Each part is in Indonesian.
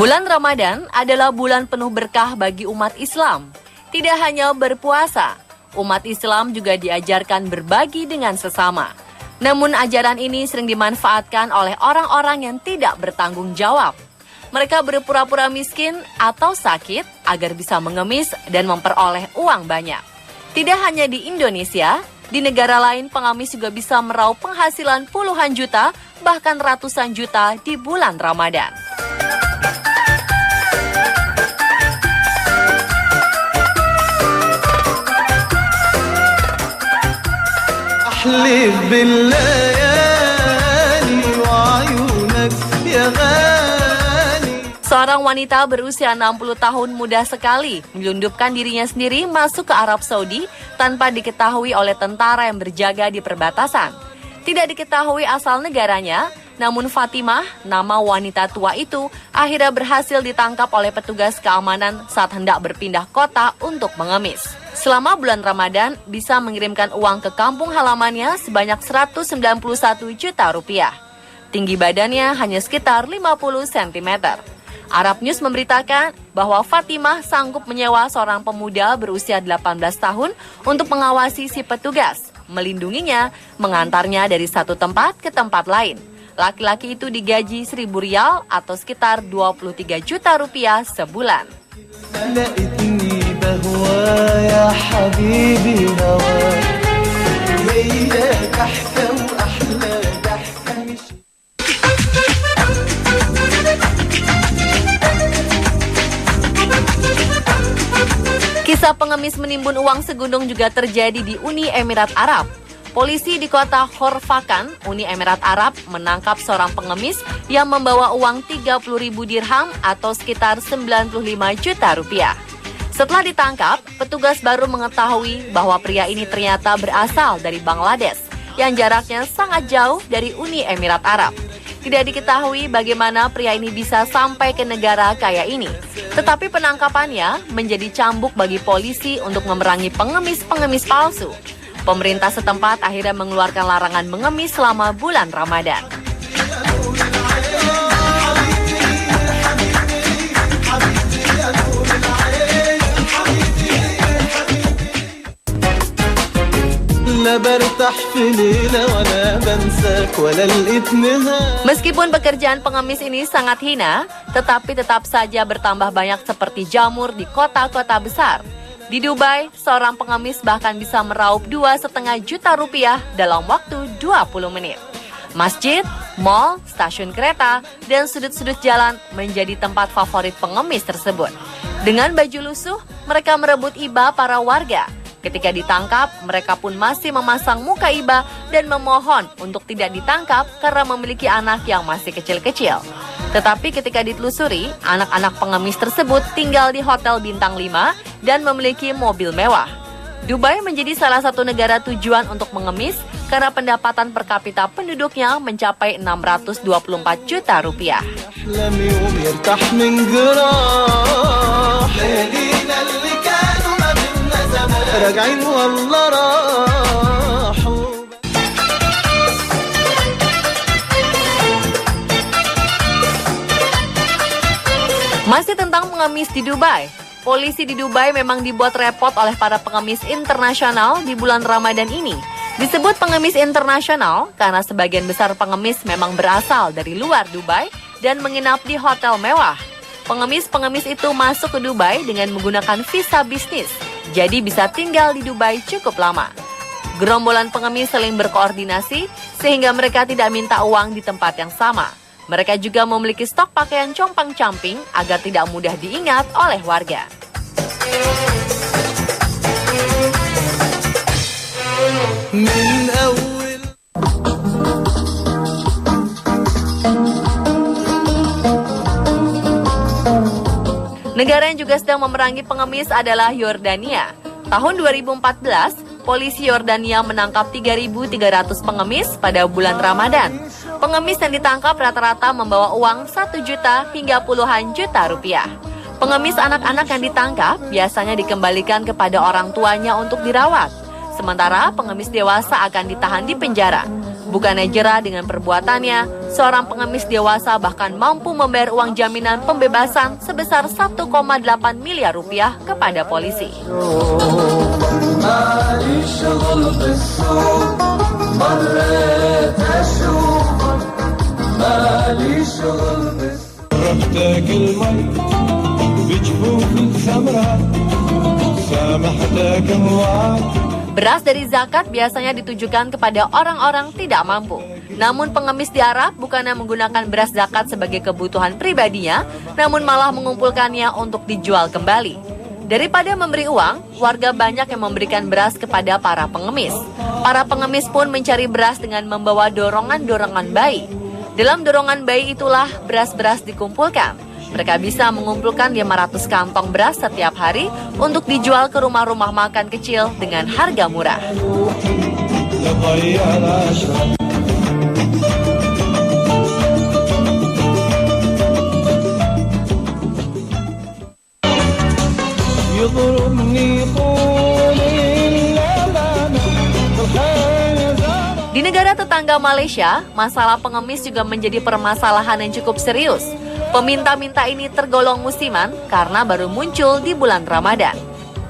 Bulan Ramadan adalah bulan penuh berkah bagi umat Islam. Tidak hanya berpuasa, umat Islam juga diajarkan berbagi dengan sesama. Namun ajaran ini sering dimanfaatkan oleh orang-orang yang tidak bertanggung jawab. Mereka berpura-pura miskin atau sakit agar bisa mengemis dan memperoleh uang banyak. Tidak hanya di Indonesia, di negara lain pengemis juga bisa meraup penghasilan puluhan juta, bahkan ratusan juta di bulan Ramadan. Seorang wanita berusia 60 tahun muda sekali menyelundupkan dirinya sendiri masuk ke Arab Saudi tanpa diketahui oleh tentara yang berjaga di perbatasan. Tidak diketahui asal negaranya, namun Fatimah, nama wanita tua itu, akhirnya berhasil ditangkap oleh petugas keamanan saat hendak berpindah kota untuk mengemis. Selama bulan Ramadan, bisa mengirimkan uang ke kampung halamannya sebanyak 191 juta rupiah. Tinggi badannya hanya sekitar 50 cm. Arab News memberitakan bahwa Fatimah sanggup menyewa seorang pemuda berusia 18 tahun untuk mengawasi si petugas, melindunginya, mengantarnya dari satu tempat ke tempat lain. Laki-laki itu digaji 1.000 rial atau sekitar 23 juta rupiah sebulan. Kisah pengemis menimbun uang segundung juga terjadi di Uni Emirat Arab. Polisi di kota Horfakan, Uni Emirat Arab, menangkap seorang pengemis yang membawa uang 30.000 dirham atau sekitar 95 juta rupiah. Setelah ditangkap, petugas baru mengetahui bahwa pria ini ternyata berasal dari Bangladesh, yang jaraknya sangat jauh dari Uni Emirat Arab. Tidak diketahui bagaimana pria ini bisa sampai ke negara kaya ini. Tetapi penangkapannya menjadi cambuk bagi polisi untuk memerangi pengemis-pengemis palsu. Pemerintah setempat akhirnya mengeluarkan larangan mengemis selama bulan Ramadan. Meskipun pekerjaan pengemis ini sangat hina, tetapi tetap saja bertambah banyak seperti jamur di kota-kota besar. Di Dubai, seorang pengemis bahkan bisa meraup 2,5 juta rupiah dalam waktu 20 menit. Masjid, mal, stasiun kereta, dan sudut-sudut jalan menjadi tempat favorit pengemis tersebut. Dengan baju lusuh, mereka merebut iba para warga. Ketika ditangkap, mereka pun masih memasang muka iba dan memohon untuk tidak ditangkap karena memiliki anak yang masih kecil-kecil. Tetapi ketika ditelusuri, anak-anak pengemis tersebut tinggal di hotel bintang 5 dan memiliki mobil mewah. Dubai menjadi salah satu negara tujuan untuk mengemis karena pendapatan per kapita penduduknya mencapai 624 juta rupiah. Masih tentang pengemis di Dubai. Polisi di Dubai memang dibuat repot oleh para pengemis internasional di bulan Ramadan ini. Disebut pengemis internasional karena sebagian besar pengemis memang berasal dari luar Dubai dan menginap di hotel mewah. Pengemis-pengemis itu masuk ke Dubai dengan menggunakan visa bisnis, jadi bisa tinggal di Dubai cukup lama. Gerombolan pengemis saling berkoordinasi sehingga mereka tidak minta uang di tempat yang sama. Mereka juga memiliki stok pakaian compang-camping agar tidak mudah diingat oleh warga. Negara yang juga sedang memerangi pengemis adalah Yordania. Tahun 2014, polisi Yordania menangkap 3.300 pengemis pada bulan Ramadan. Pengemis yang ditangkap rata-rata membawa uang 1 juta hingga puluhan juta rupiah. Pengemis anak-anak yang ditangkap biasanya dikembalikan kepada orang tuanya untuk dirawat. Sementara pengemis dewasa akan ditahan di penjara. Bukannya jera dengan perbuatannya, seorang pengemis dewasa bahkan mampu membayar uang jaminan pembebasan sebesar 1,8 miliar rupiah kepada polisi. Beras dari zakat biasanya ditujukan kepada orang-orang tidak mampu. Namun pengemis di Arab bukannya menggunakan beras zakat sebagai kebutuhan pribadinya, namun malah mengumpulkannya untuk dijual kembali. Daripada memberi uang, warga banyak yang memberikan beras kepada para pengemis. Para pengemis pun mencari beras dengan membawa dorongan-dorongan bayi. Dalam dorongan bayi itulah beras-beras dikumpulkan. Mereka bisa mengumpulkan 500 kantong beras setiap hari untuk dijual ke rumah-rumah makan kecil dengan harga murah. Di negara tetangga Malaysia, masalah pengemis juga menjadi permasalahan yang cukup serius. Peminta-minta ini tergolong musiman karena baru muncul di bulan Ramadan.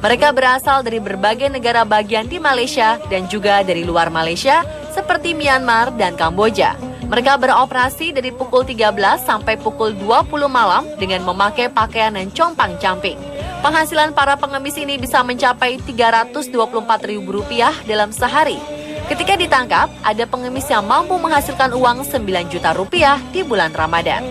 Mereka berasal dari berbagai negara bagian di Malaysia dan juga dari luar Malaysia seperti Myanmar dan Kamboja. Mereka beroperasi dari pukul 13 sampai pukul 20 malam dengan memakai pakaian yang compang-camping. Penghasilan para pengemis ini bisa mencapai Rp324.000 dalam sehari. Ketika ditangkap, ada pengemis yang mampu menghasilkan uang 9 juta rupiah di bulan Ramadan.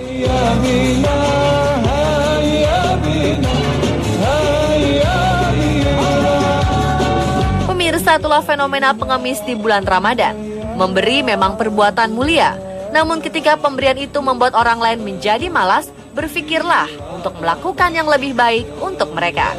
Pemirsa, itulah fenomena pengemis di bulan Ramadan. Memberi memang perbuatan mulia, namun ketika pemberian itu membuat orang lain menjadi malas, berpikirlah untuk melakukan yang lebih baik untuk mereka.